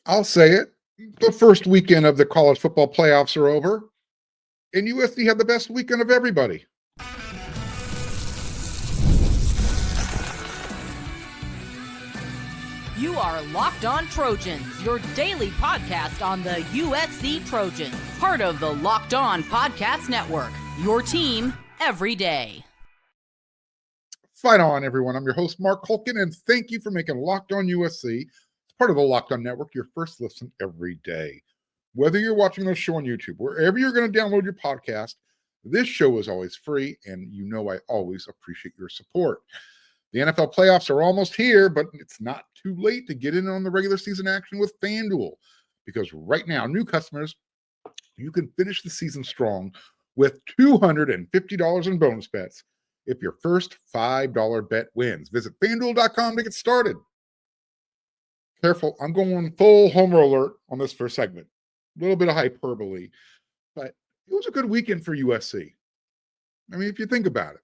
I'll say it. The first weekend of the college football playoffs are over, and USC had the best weekend of everybody. You are Locked On Trojans, your daily podcast on the USC Trojans. Part of the Locked On Podcast Network, your team every day. Fight on, everyone. I'm your host, Mark Holkin, and thank you for making Locked On USC part of the Locked On Network, your first listen every day. Whether you're watching this show on YouTube, wherever you're going to download your podcast, this show is always free, and you know I always appreciate your support. The NFL playoffs are almost here, but it's not too late to get in on the regular season action with FanDuel, because right now, new customers, you can finish the season strong with $250 in bonus bets if your first $5 bet wins. Visit FanDuel.com to get started. Careful, I'm going full homer alert on this first segment. A little bit of hyperbole, but it was a good weekend for USC. I mean, if you think about it,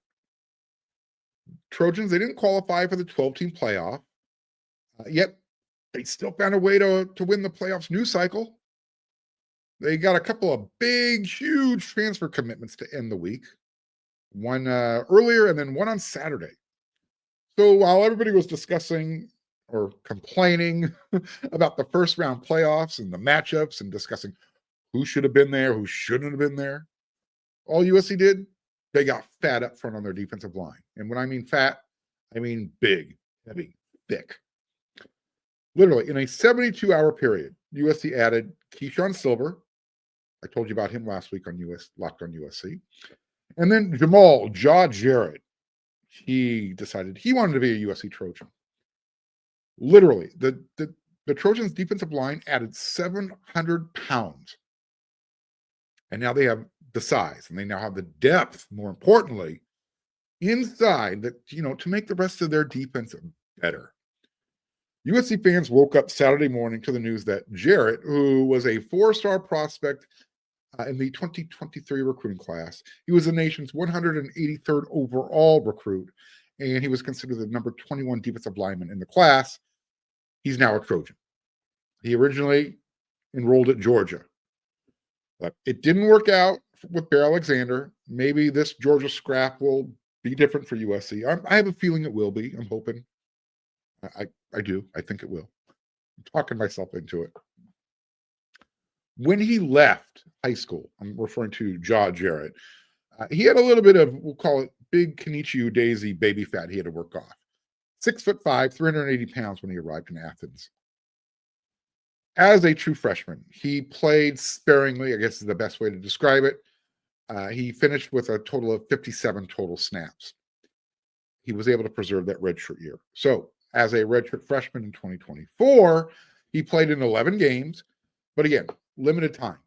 Trojans, they didn't qualify for the 12-team playoff, yet they still found a way to win the playoffs news cycle. They got a couple of big, huge transfer commitments to end the week. One earlier and then one on Saturday. So while everybody was discussing or complaining about the first round playoffs and the matchups and discussing who should have been there, who shouldn't have been there, all USC did, they got fat up front on their defensive line. And when I mean fat, I mean big, heavy, thick. Literally, in a 72-hour period, USC added Keyshawn Silver. I told you about him last week on Locked on USC. And then Jamal Jarrett. He decided he wanted to be a USC Trojan. Literally, the Trojans' defensive line added 700 pounds. And now they have the size, and they now have the depth, more importantly, inside that, to make the rest of their defense better. USC fans woke up Saturday morning to the news that Jarrett, who was a 4-star prospect in the 2023 recruiting class, he was the nation's 183rd overall recruit, and he was considered the number 21 defensive lineman in the class. He's now a Trojan. He originally enrolled at Georgia, but it didn't work out with Bear Alexander. Maybe this Georgia scrap will be different for USC. I have a feeling it will be. I'm hoping. I do. I think it will. I'm talking myself into it. When he left high school, I'm referring to Jarrett, he had a little bit of, we'll call it big Kenichi Udeze baby fat he had to work off. 6'5", 380 pounds when he arrived in Athens. As a true freshman, he played sparingly, I guess is the best way to describe it. He finished with a total of 57 total snaps. He was able to preserve that redshirt year. So, as a redshirt freshman in 2024, he played in 11 games, but again, limited time.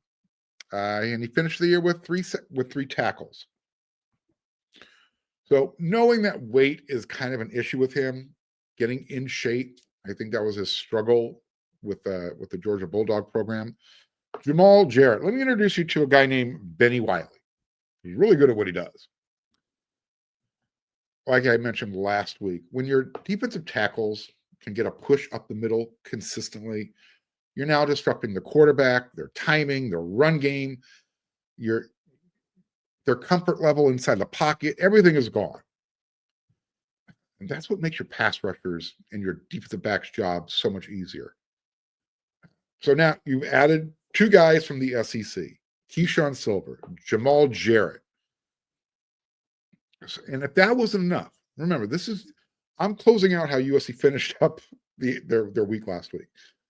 And he finished the year with three tackles. So knowing that weight is kind of an issue with him, getting in shape, I think that was his struggle with the Georgia Bulldog program. Jamal Jarrett. Let me introduce you to a guy named Benny Wiley. He's really good at what he does. Like I mentioned last week, when your defensive tackles can get a push up the middle consistently, you're now disrupting the quarterback, their timing, their run game, their comfort level inside the pocket. Everything is gone. And that's what makes your pass rushers and your defensive backs' job so much easier. So now you've added 2 guys from the SEC, Keyshawn Silver, Jamal Jarrett. And if that wasn't enough, remember, I'm closing out how USC finished up their week last week.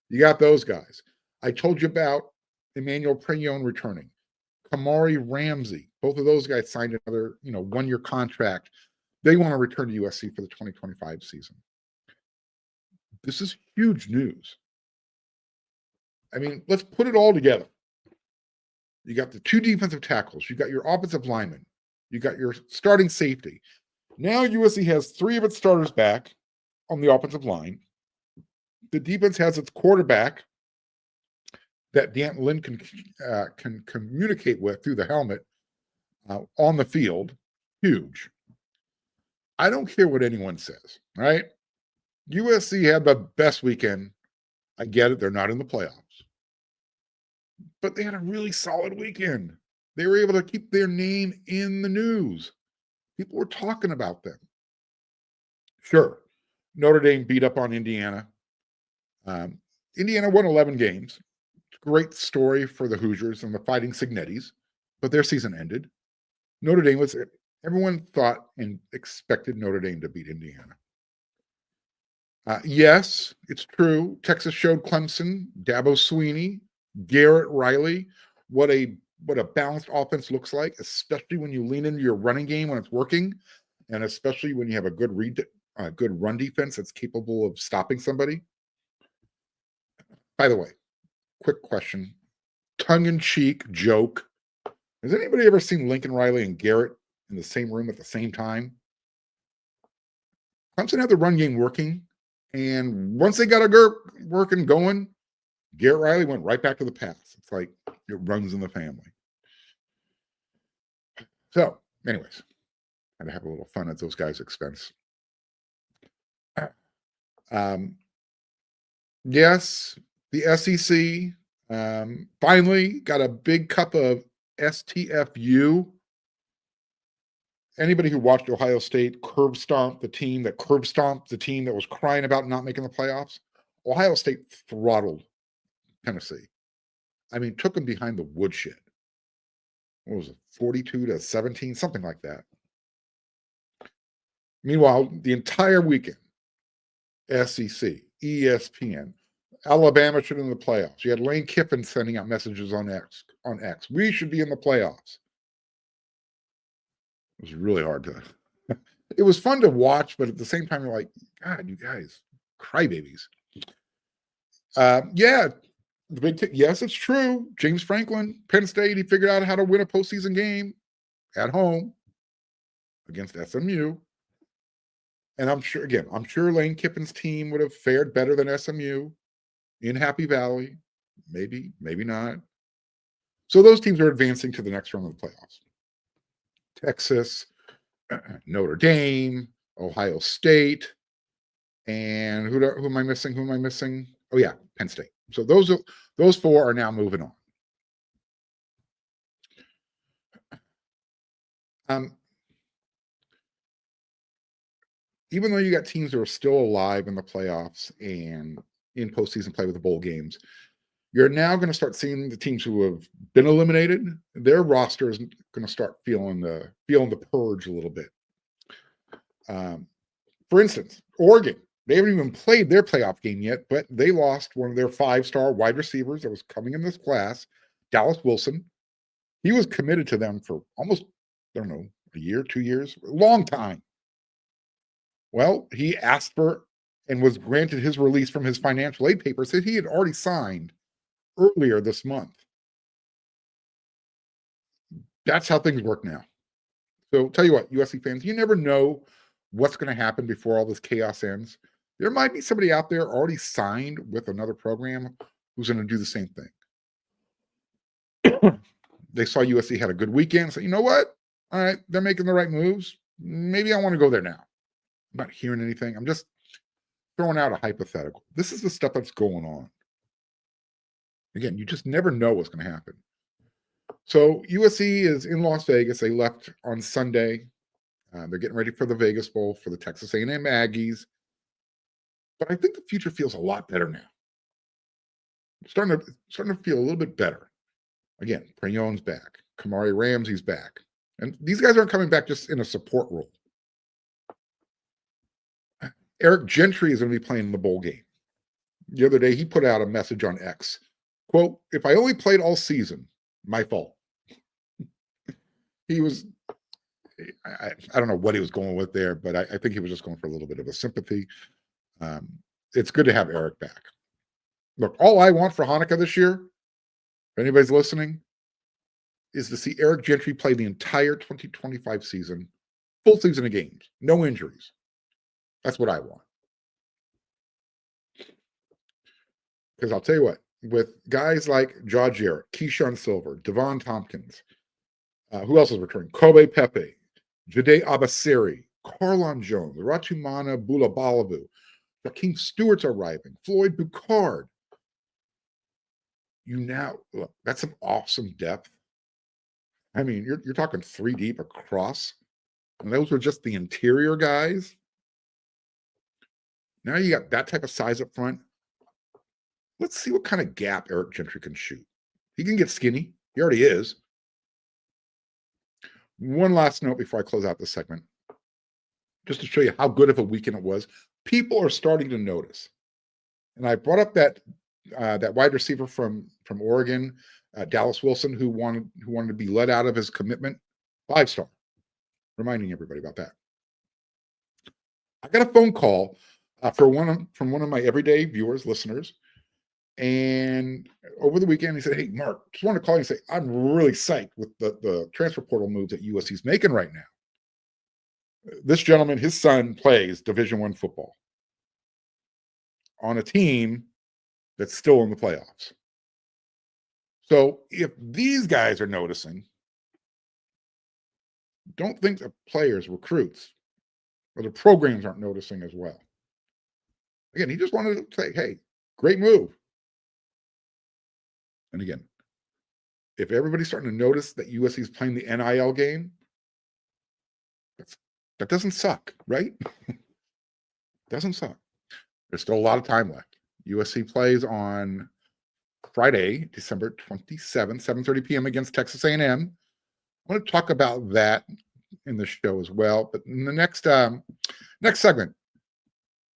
You got those guys. I told you about Emmanuel Prignon returning. Kamari Ramsey. Both of those guys signed another, 1-year contract. They want to return to USC for the 2025 season. This is huge news. I mean, let's put it all together. You got the 2 defensive tackles. You got your offensive lineman. You got your starting safety. Now USC has 3 of its starters back on the offensive line. The defense has its quarterback that Antonlynn can communicate with through the helmet on the field. Huge. I don't care what anyone says, right? USC had the best weekend I get it. They're not in the playoffs. But they had a really solid weekend. They were able to keep their name in the news. People were talking about them. Sure, Notre Dame beat up on Indiana. Indiana won 11 games. Great story for the Hoosiers and the Fighting Signettis, but their season ended. Notre Dame was, everyone thought and expected Notre Dame to beat Indiana. Yes, it's true. Texas showed Clemson, Dabo Swinney, Garrett Riley, what a balanced offense looks like, especially when you lean into your running game when it's working, and especially when you have a good run defense that's capable of stopping somebody. By the way, quick question, tongue-in-cheek joke. Has anybody ever seen Lincoln Riley and Garrett in the same room at the same time? Clemson had the run game working, and once they got a working going, Garrett Riley went right back to the pass. It's like it runs in the family. So, anyways, had to have a little fun at those guys' expense. Yes, the SEC finally got a big cup of STFU. Anybody who watched Ohio State curb stomp the team that was crying about not making the playoffs, Ohio State throttled Tennessee. I mean, took them behind the woodshed. What was it, 42-17, something like that. Meanwhile, the entire weekend, SEC, ESPN, Alabama should be in the playoffs. You had Lane Kiffin sending out messages on X. We should be in the playoffs. It was really hard to. It was fun to watch, but at the same time, you're like, God, you guys, crybabies. Yeah, the big yes, it's true. James Franklin, Penn State, he figured out how to win a postseason game at home against SMU. And I'm sure Lane Kiffin's team would have fared better than SMU in Happy Valley. Maybe not. So those teams are advancing to the next round of the playoffs. Texas, Notre Dame, Ohio State, and who am I missing? Oh yeah, Penn State. So those four are now moving on. Even though you got teams that are still alive in the playoffs and in postseason play with the bowl games, you're now going to start seeing the teams who have been eliminated. Their roster is going to start feeling the purge a little bit. For instance, Oregon, they haven't even played their playoff game yet, but they lost one of their 5-star wide receivers that was coming in this class, Dallas Wilson. He was committed to them for almost, I don't know, a year, 2 years, a long time. Well, he asked for and was granted his release from his financial aid papers that he had already signed earlier this month. That's how things work now. So tell you what, USC fans, you never know what's going to happen before all this chaos ends. There might be somebody out there already signed with another program who's going to do the same thing. They saw USC had a good weekend. So you know what? All right, they're making the right moves. Maybe I want to go there now. I'm not hearing anything. I'm just throwing out a hypothetical. This is the stuff that's going on. Again, you just never know what's going to happen. So USC is in Las Vegas. They left on Sunday. They're getting ready for the Vegas Bowl for the Texas A&M Aggies. But I think the future feels a lot better now. Starting to feel a little bit better. Again, Prayon's back. Kamari Ramsey's back. And these guys aren't coming back just in a support role. Eric Gentry is going to be playing in the bowl game. The other day, he put out a message on X. Quote, if I only played all season, my fault. He was, I don't know what he was going with there, but I think he was just going for a little bit of a sympathy. It's good to have Eric back. Look, all I want for Hanukkah this year, if anybody's listening, is to see Eric Gentry play the entire 2025 season, full season of games, no injuries. That's what I want. Because I'll tell you what, with guys like Jaw Jarrett, Keyshawn Silver, Devon Tompkins, who else is returning? Kobe Pepe, Jade Abasiri, Carlon Jones, Ratumana Bulabalavu, Jakeem Stewart's arriving, Floyd Bucard. Look, that's some awesome depth. I mean, you're talking 3 deep across, and those were just the interior guys. Now you got that type of size up front. Let's see what kind of gap Eric Gentry can shoot. He can get skinny. He already is. One last note before I close out this segment, just to show you how good of a weekend it was. People are starting to notice, and I brought up that wide receiver from Oregon, Dallas Wilson, who wanted to be let out of his commitment, 5-star. Reminding everybody about that. I got a phone call from one of my everyday viewers, listeners, and over the weekend he said, "Hey, Mark, just want to call you and say I'm really psyched with the transfer portal moves that USC's making right now." This gentleman, his son plays Division I football on a team that's still in the playoffs. So if these guys are noticing, don't think the players, recruits, or the programs aren't noticing as well. Again, he just wanted to say, hey, great move. And again, if everybody's starting to notice that USC is playing the NIL game, that doesn't suck, right? Doesn't suck. There's still a lot of time left. USC plays on Friday, December 27th, 7:30 p.m. against Texas A&M. I want to talk about that in the show as well. But in the next segment,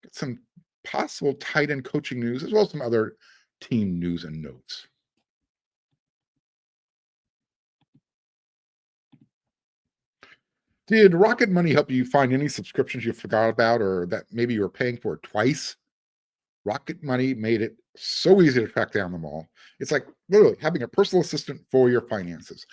get some possible tight end coaching news as well as some other team news and notes. Did Rocket Money help you find any subscriptions you forgot about or that maybe you were paying for twice? Rocket Money made it so easy to track down them all. It's like literally having a personal assistant for your finances.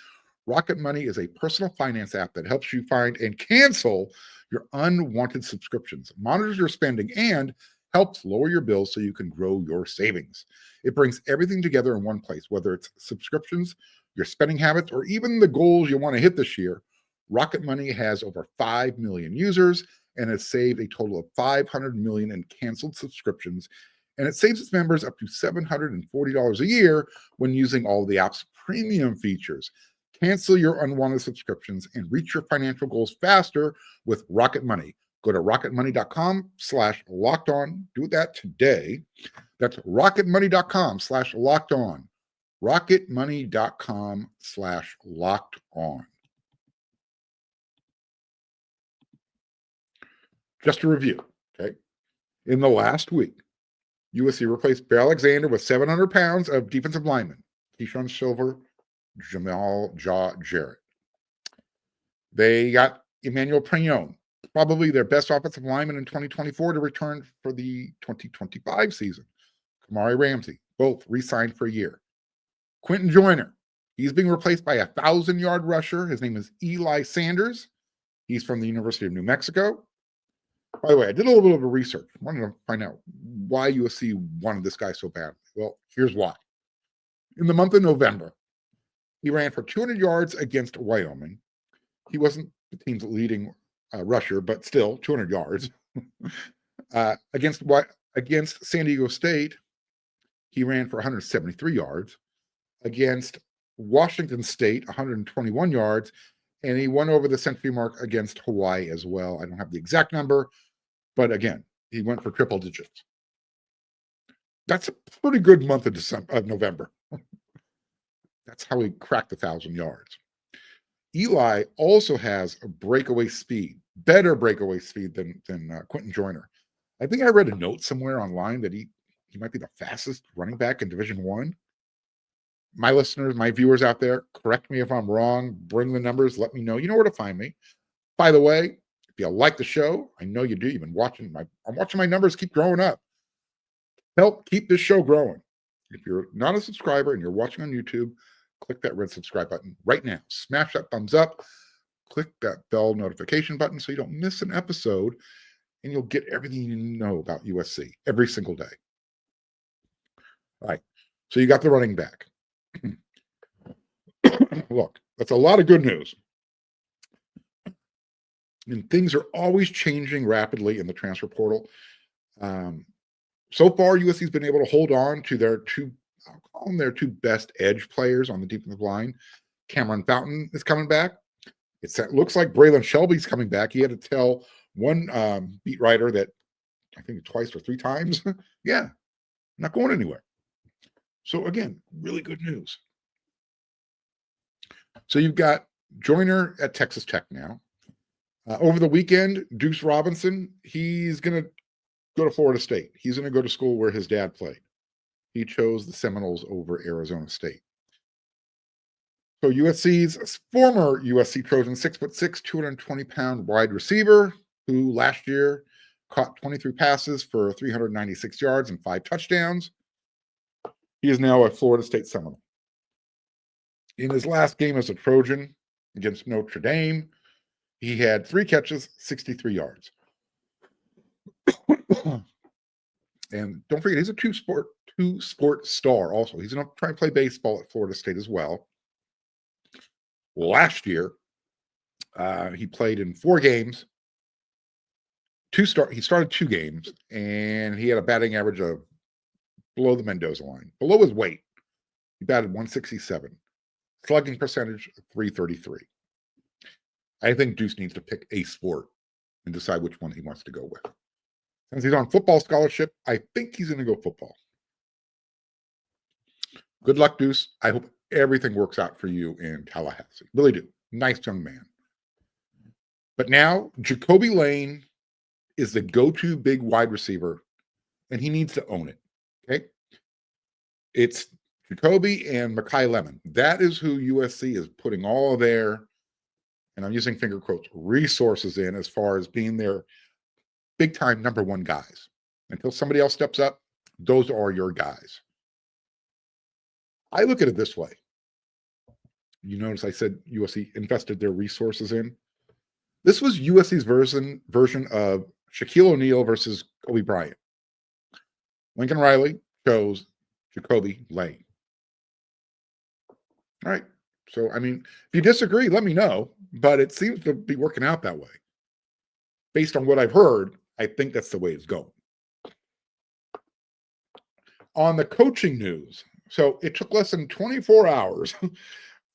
Rocket Money is a personal finance app that helps you find and cancel your unwanted subscriptions, monitors your spending, and helps lower your bills so you can grow your savings. It brings everything together in one place, whether it's subscriptions, your spending habits, or even the goals you want to hit this year. Rocket Money has over 5 million users and has saved a total of 500 million in canceled subscriptions. And it saves its members up to $740 a year when using all the app's premium features. Cancel your unwanted subscriptions and reach your financial goals faster with Rocket Money. Go to rocketmoney.com/lockedon. Do that today. That's rocketmoney.com/lockedon. rocketmoney.com/lockedon. Just a review, okay? In the last week, USC replaced Bear Alexander with 700 pounds of defensive linemen, Keyshawn Silver, Jamal Jarrett. They got Emmanuel Prignon, probably their best offensive lineman in 2024, to return for the 2025 season. Kamari Ramsey, both re-signed for a year. Quentin Joyner, he's being replaced by a 1,000-yard rusher. His name is Eli Sanders. He's from the University of New Mexico. By the way, I did a little bit of research. I wanted to find out why USC wanted this guy so badly. Well, here's why. In the month of November, he ran for 200 yards against Wyoming. He wasn't the team's leading rusher, but still 200 yards. Against San Diego State, he ran for 173 yards. Against Washington State, 121 yards. And he won over the century mark against Hawaii as well. I don't have the exact number, but again, he went for triple digits. That's a pretty good month of November. That's how he cracked 1,000 yards. Eli also has a breakaway speed, better breakaway speed than Quentin Joyner. I think I read a note somewhere online that he might be the fastest running back in Division I. My listeners, my viewers out there, correct me if I'm wrong. Bring the numbers. Let me know. You know where to find me. By the way, if you like the show, I know you do. You've been watching I'm watching my numbers keep growing up. Help keep this show growing. If you're not a subscriber and you're watching on YouTube, click that red subscribe button right now. Smash that thumbs up. Click that bell notification button so you don't miss an episode, and you'll get everything you know about USC every single day. All right. So you got the running back. Look, that's a lot of good news. And things are always changing rapidly in the transfer portal. So far, USC's been able to hold on to their two call them their two best edge players on the defensive line. Cameron Fountain is coming back. It looks like Braylon Shelby's coming back. He had to tell one beat writer that I think twice or three times, yeah, not going anywhere. So again, really good news. So you've got Joyner at Texas Tech now. Over the weekend, Deuce Robinson, he's going to go to Florida State. He's going to go to school where his dad played. He chose the Seminoles over Arizona State. So USC's former USC Trojan, 6'6", 220-pound wide receiver, who last year caught 23 passes for 396 yards and 5 touchdowns. He is now a Florida State Seminole. In his last game as a Trojan against Notre Dame, he had 3 catches, 63 yards. And don't forget, he's a two-sport star also. He's going to try and play baseball at Florida State as well. Last year, he played in 4 games. He started 2 games, and he had a batting average of below the Mendoza line, below his weight. He batted 167. Slugging percentage, 333. I think Deuce needs to pick a sport and decide which one he wants to go with. Since he's on football scholarship, I think he's going to go football. Good luck, Deuce. I hope everything works out for you in Tallahassee. Really do. Nice young man. But now, Jacoby Lane is the go-to big wide receiver, and he needs to own it. Okay? It's Jacoby and Mekhi Lemon. That is who USC is putting all of their, and I'm using finger quotes, resources in as far as being their big-time number one guys. Until somebody else steps up, those are your guys. I look at it this way. You notice I said USC invested their resources in. This was USC's version of Shaquille O'Neal versus Kobe Bryant. Lincoln Riley chose Jacoby Lane. All right. So, I mean, if you disagree, let me know. But it seems to be working out that way. Based on what I've heard, I think that's the way it's going. On the coaching news, so it took less than 24 hours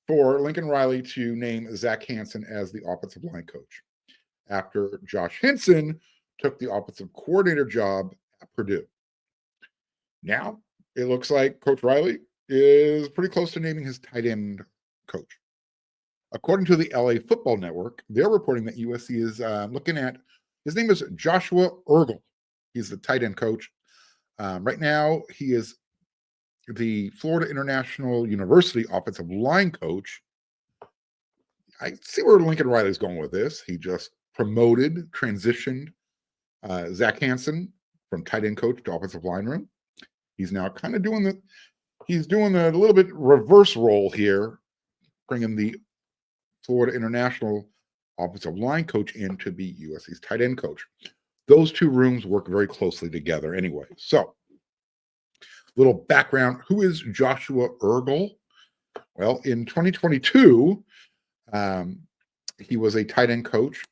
for Lincoln Riley to name Zach Hanson as the offensive line coach after Josh Henson took the offensive coordinator job at Purdue. Now, it looks like Coach Riley is pretty close to naming his tight end coach. According to the LA Football Network, they're reporting that USC is looking at, his name is Joshua Ergel. He's the tight end coach. Right now, he is the Florida International University offensive line coach. I see where Lincoln Riley's going with this. He just transitioned Zach Hanson from tight end coach to offensive line room. He's now kind of doing a little bit reverse role here, bringing the Florida International offensive line coach in to be USC's tight end coach. Those two rooms work very closely together anyway. So, little background. Who is Joshua Ergel? Well, in 2022, he was a tight end coach.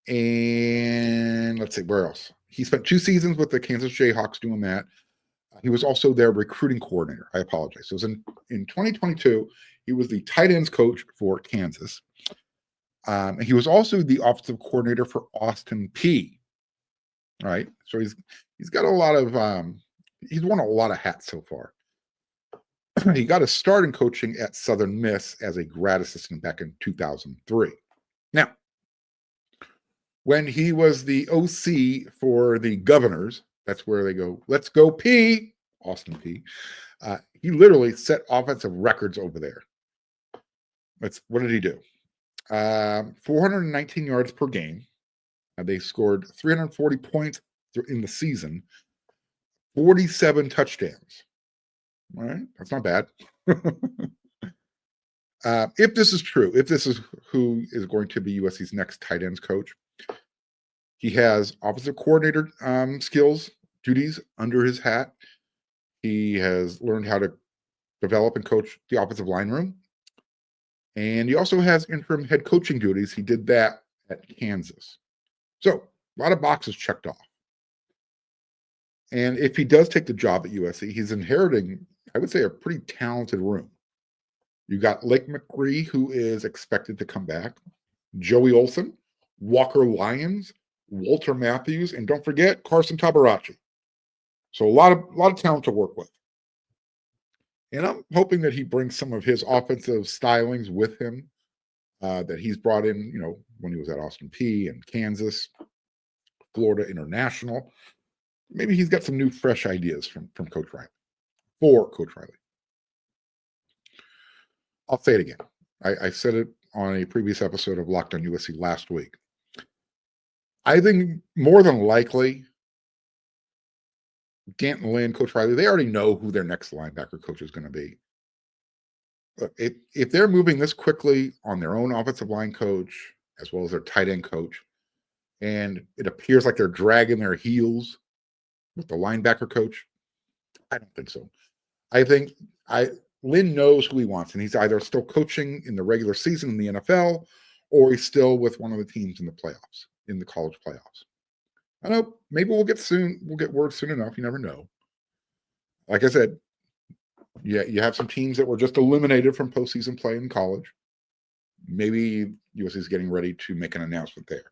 And let's see, where else? He spent 2 seasons with the Kansas Jayhawks doing that. He was also their recruiting coordinator. I apologize. So it was in 2022, he was the tight ends coach for Kansas. And he was also the offensive coordinator for Austin Peay. All right. So he's got a lot of he's worn a lot of hats so far. He got a start in coaching at Southern Miss as a grad assistant back in 2003. Now, when he was the OC for the Governors, that's where they go, let's go P, Austin Peay. He literally set offensive records over there. What did he do? 419 yards per game. They scored 340 points in the season, 47 touchdowns. All right, that's not bad. If this is true, if this is who is going to be USC's next tight ends coach, he has offensive coordinator duties under his hat. He has learned how to develop and coach the offensive line room. And he also has interim head coaching duties. He did that at Kansas. So, a lot of boxes checked off. And if he does take the job at USC, he's inheriting I would say, a pretty talented room. You got Lake McRee, who is expected to come back, Joey Olson, Walker Lyons, Walter Matthews, and don't forget Carson Tabarachi. So a lot of talent to work with. And I'm hoping that he brings some of his offensive stylings with him that he's brought in, when he was at Austin Peay and Kansas, Florida International. Maybe he's got some new, fresh ideas from Coach Riley, for Coach Riley. I'll say it again. I said it on a previous episode of Locked on USC last week. I think more than likely, Antonlynn, Coach Riley, they already know who their next linebacker coach is going to be. Look, if they're moving this quickly on their own offensive line coach, as well as their tight end coach, and it appears like they're dragging their heels with the linebacker coach, I don't think so. I think Lynn knows who he wants, and he's either still coaching in the regular season in the NFL, or he's still with one of the teams in the playoffs, in the college playoffs. I know maybe we'll get word soon enough. You never know. Like I said, yeah, you have some teams that were just eliminated from postseason play in college. Maybe USC is getting ready to make an announcement there.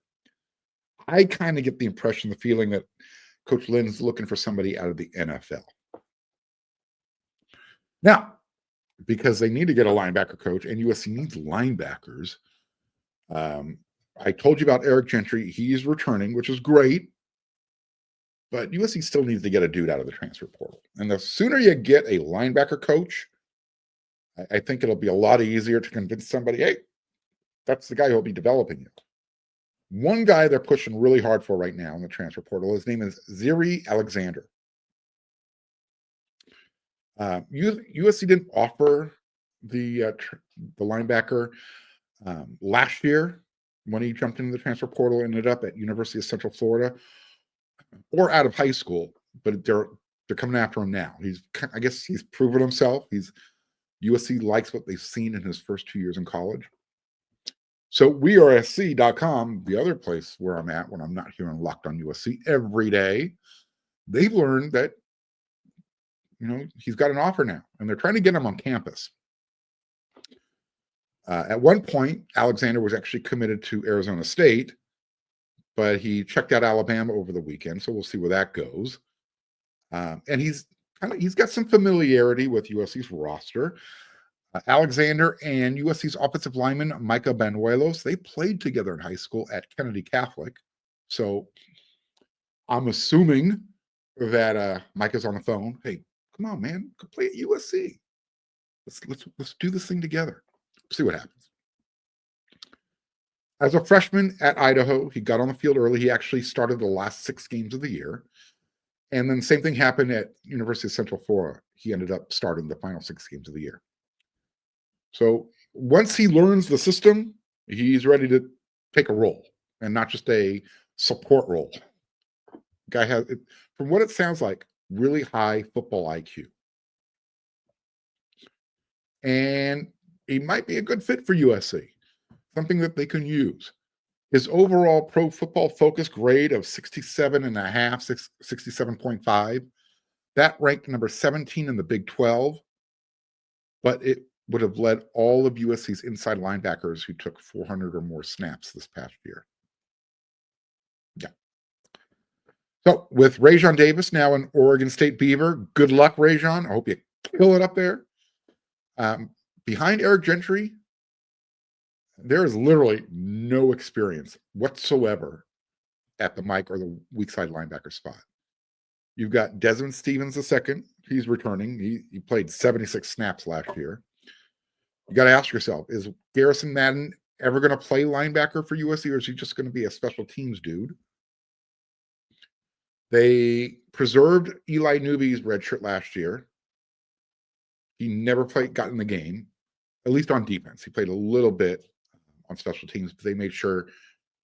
I kind of get the impression, the feeling that Coach Lynn's looking for somebody out of the NFL. Now, because they need to get a linebacker coach, and USC needs linebackers, I told you about Eric Gentry. He's returning, which is great. But USC still needs to get a dude out of the transfer portal. And the sooner you get a linebacker coach, I think it'll be a lot easier to convince somebody, hey, that's the guy who'll be developing you. One guy they're pushing really hard for right now in the transfer portal, his name is Ziri Alexander. USC didn't offer the linebacker last year when he jumped into the transfer portal, ended up at University of Central Florida, or out of high school, but they're coming after him now. I guess he's proven himself. USC likes what they've seen in his first 2 years in college. So wearesc.com, the other place where I'm at when I'm not here on Locked on USC every day, they've learned that he's got an offer now, and they're trying to get him on campus. At one point, Alexander was actually committed to Arizona State, but he checked out Alabama over the weekend, so we'll see where that goes. And he's got some familiarity with USC's roster. Alexander and USC's offensive lineman Micah Banuelos, they played together in high school at Kennedy Catholic. So I'm assuming that Micah's on the phone. Hey, come on, man, go play at USC. Let's do this thing together. See what happens. As a freshman at Idaho, he got on the field early. He actually started the last 6 games of the year. And then same thing happened at University of Central Florida. He ended up starting the final 6 games of the year. So once he learns the system, he's ready to take a role, and not just a support role. Guy has, from what it sounds like, really high football IQ. And he might be a good fit for USC, something that they can use. His overall pro football focus grade of 67.5, 67.5, that ranked number 17 in the Big 12, but it would have led all of USC's inside linebackers who took 400 or more snaps this past year. Yeah. So with Rajon Davis now an Oregon State Beaver, good luck, Rajon. I hope you kill it up there. Behind Eric Gentry, there is literally no experience whatsoever at the Mike or the weak side linebacker spot. You've got Desmond Stevens II. He's returning. He played 76 snaps last year. You got to ask yourself, is Garrison Madden ever going to play linebacker for USC, or is he just going to be a special teams dude? They preserved Eli Newby's red shirt last year. He never got in the game, at least on defense. He played a little bit on special teams, but they made sure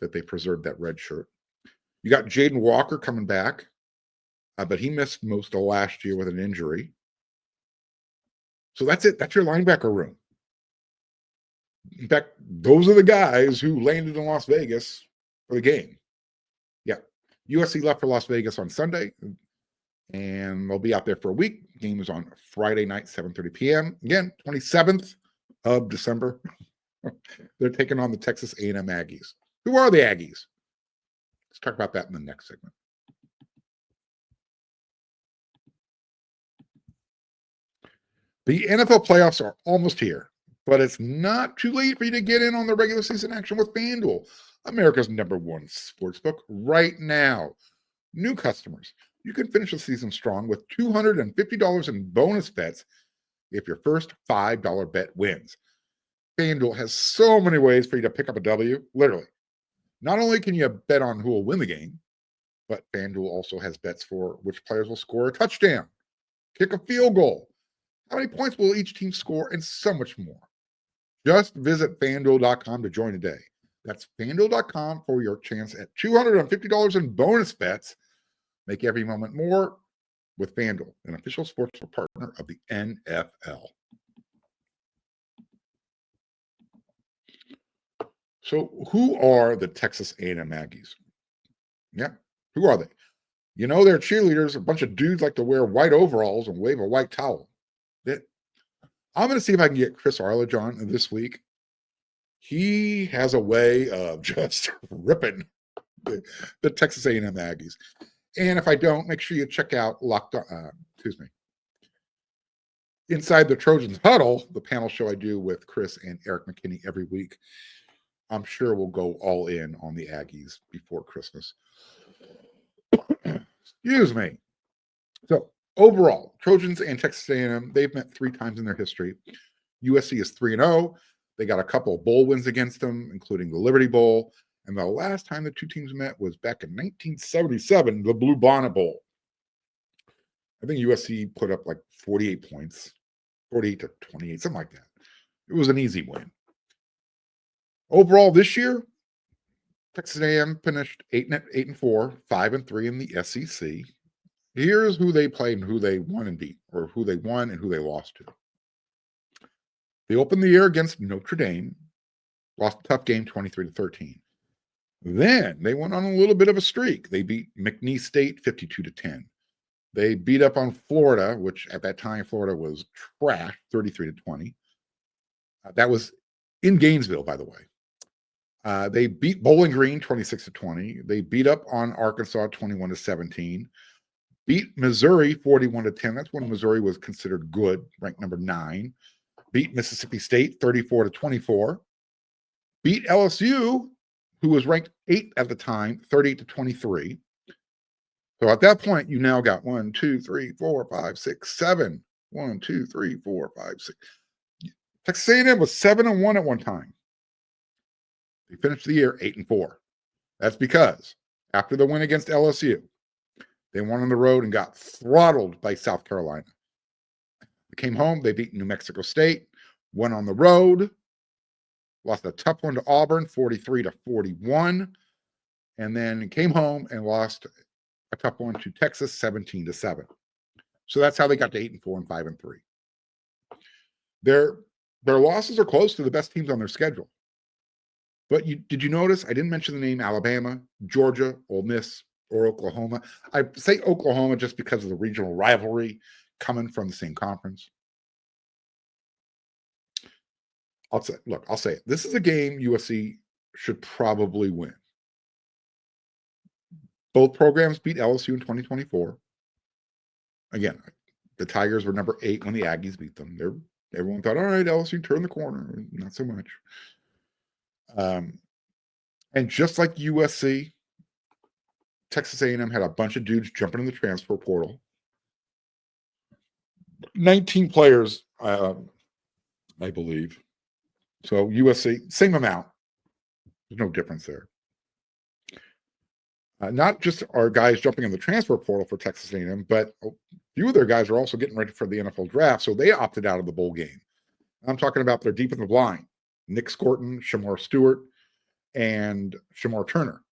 that they preserved that red shirt. You got Jaden Walker coming back, but he missed most of last year with an injury. So that's it. That's your linebacker room. In fact, those are the guys who landed in Las Vegas for the game. Yeah. USC left for Las Vegas on Sunday, and they'll be out there for a week. game is on Friday night, 7:30 p.m. Again, 27th of December. They're taking on the Texas A&M Aggies. Who are the Aggies? Let's talk about that in the next segment. The NFL playoffs are almost here, but it's not too late for you to get in on the regular season action with FanDuel, America's #1 sportsbook right now. New customers, you can finish the season strong with $250 in bonus bets if your first $5 bet wins. FanDuel has so many ways for you to pick up a W, literally. Not only can you bet on who will win the game, but FanDuel also has bets for which players will score a touchdown, kick a field goal, how many points will each team score, and so much more. Just visit FanDuel.com to join today. That's FanDuel.com for your chance at $250 in bonus bets. Make every moment more with FanDuel, an official sports partner of the NFL. So who are the Texas A&M Aggies? Yeah, who are they? You know, they're cheerleaders. A bunch of dudes like to wear white overalls and wave a white towel. I'm going to see if I can get Chris Arledge on this week. He has a way of just ripping the Texas A&M Aggies. And if I don't, make sure you check out Inside the Trojans Huddle, the panel show I do with Chris and Eric McKinney every week. I'm sure we'll go all in on the Aggies before Christmas. Excuse me. So overall, Trojans and Texas A&M, they've met 3 times in their history. USC is 3-0. They got a couple of bowl wins against them, including the Liberty Bowl. And the last time the two teams met was back in 1977, the Blue Bonnet Bowl. I think USC put up like 48 points, 48-28, something like that. It was an easy win. Overall, this year, Texas A&M finished 8-4, 5-3 in the SEC. Here's who they played and who they won and beat, or who they won and who they lost to. They opened the year against Notre Dame, lost a tough game, 23-13. Then they went on a little bit of a streak. They beat McNeese State 52-10. They beat up on Florida, which at that time Florida was trash, 33-20. That was in Gainesville, by the way. They beat Bowling Green 26-20. They beat up on Arkansas 21-17. Beat Missouri 41-10. That's when Missouri was considered good, ranked number 9. Beat Mississippi State 34-24. Beat LSU, who was ranked 8 at the time, 38-23. So at that point, you now got 1, 2, 3, 4, 5, 6, 7. 1, 2, 3, 4, 5, 6. Texas A&M was 7-1 at one time. They finished the year 8-4. That's because after the win against LSU, they went on the road and got throttled by South Carolina. They came home, they beat New Mexico State, went on the road, lost a tough one to Auburn, 43-41, and then came home and lost a tough one to Texas, 17-7. So that's how they got to 8-4 and 5-3. Their losses are close to the best teams on their schedule. But did you notice I didn't mention the name Alabama, Georgia, Ole Miss, or Oklahoma? I say Oklahoma just because of the regional rivalry coming from the same conference. I'll say it. This is a game USC should probably win. Both programs beat LSU in 2024. Again, the Tigers were number 8 when the Aggies beat them. Everyone thought, all right, LSU turned the corner. Not so much. And just like USC, Texas A&M had a bunch of dudes jumping in the transfer portal. 19 players, I believe. So USC, same amount. There's no difference there. Not just are guys jumping in the transfer portal for Texas A&M, but a few of their guys are also getting ready for the NFL draft, so they opted out of the bowl game. I'm talking about their deep in the line, Nick Scorton, Shamar Stewart, and Shamar Turner.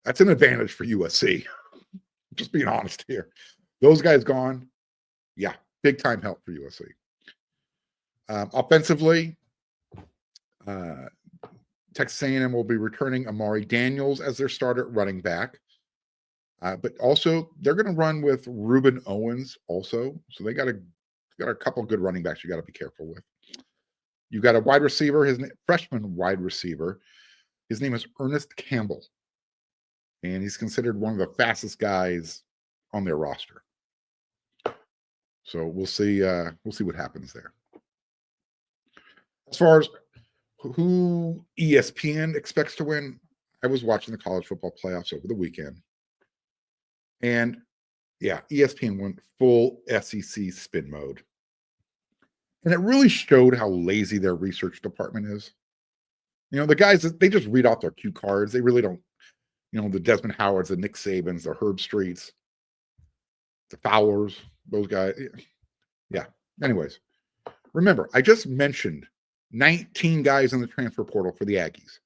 That's an advantage for USC. Just being honest here. Those guys gone, yeah, big time help for USC. Offensively, Texas A&M will be returning Amari Daniels as their starter running back. But also, they're going to run with Reuben Owens also. So they got a couple good running backs you got to be careful with. You got a wide receiver, freshman wide receiver. His name is Ernest Campbell. And he's considered one of the fastest guys on their roster. So we'll see what happens there. As far as who ESPN expects to win, I was watching the college football playoffs over the weekend. And yeah, ESPN went full SEC spin mode. And it really showed how lazy their research department is. The guys, they just read off their cue cards. They really don't, the Desmond Howards, the Nick Sabans, the Herb Streets, the Fowlers, those guys. Yeah. Anyways, remember, I just mentioned 19 guys in the transfer portal for the Aggies.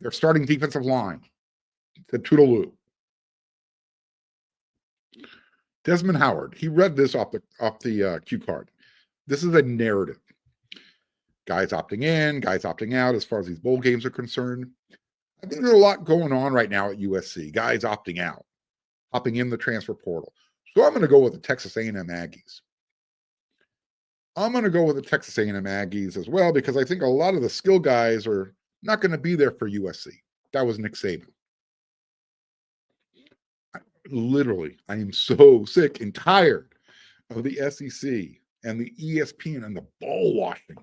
Their starting defensive line, the Toodaloo. Desmond Howard, he read this off the cue card. This is a narrative. Guys opting in, guys opting out as far as these bowl games are concerned. I think there's a lot going on right now at USC. Guys opting out, opting in the transfer portal. So I'm going to go with the Texas A&M Aggies. I'm going to go with the Texas A&M Aggies as well because I think a lot of the skill guys are not going to be there for USC. That was Nick Saban. I am so sick and tired of the SEC and the ESPN and the ball washing.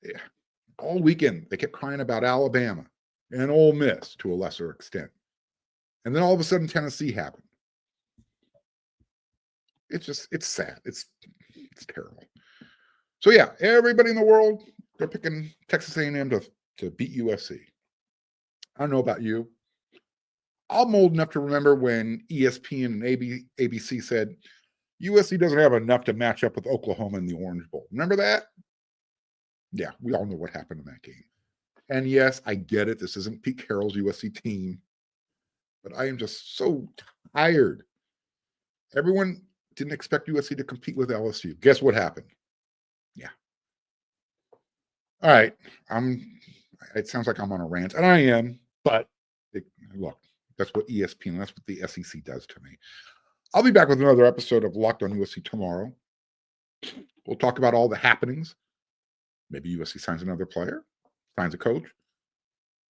Yeah. All weekend, they kept crying about Alabama and Ole Miss to a lesser extent. And then all of a sudden, Tennessee happened. It's sad. It's terrible. So yeah, everybody in the world, they're picking Texas A&M to beat USC. I don't know about you. I'm old enough to remember when ESPN and ABC said USC doesn't have enough to match up with Oklahoma in the Orange Bowl. Remember that? Yeah, we all know what happened in that game. And yes, I get it. This isn't Pete Carroll's USC team. But I am just so tired. Everyone didn't expect USC to compete with LSU. Guess what happened? Yeah. All right. It sounds like I'm on a rant, and I am, but look, that's what ESPN, that's what the SEC does to me. I'll be back with another episode of Locked on USC tomorrow. We'll talk about all the happenings. Maybe USC signs another player, signs a coach.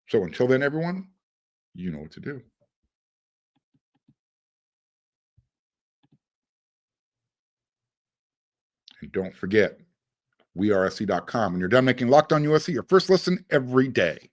So until then, everyone, you know what to do. And don't forget, wearesc.com. When you're done making Locked on USC your first listen every day.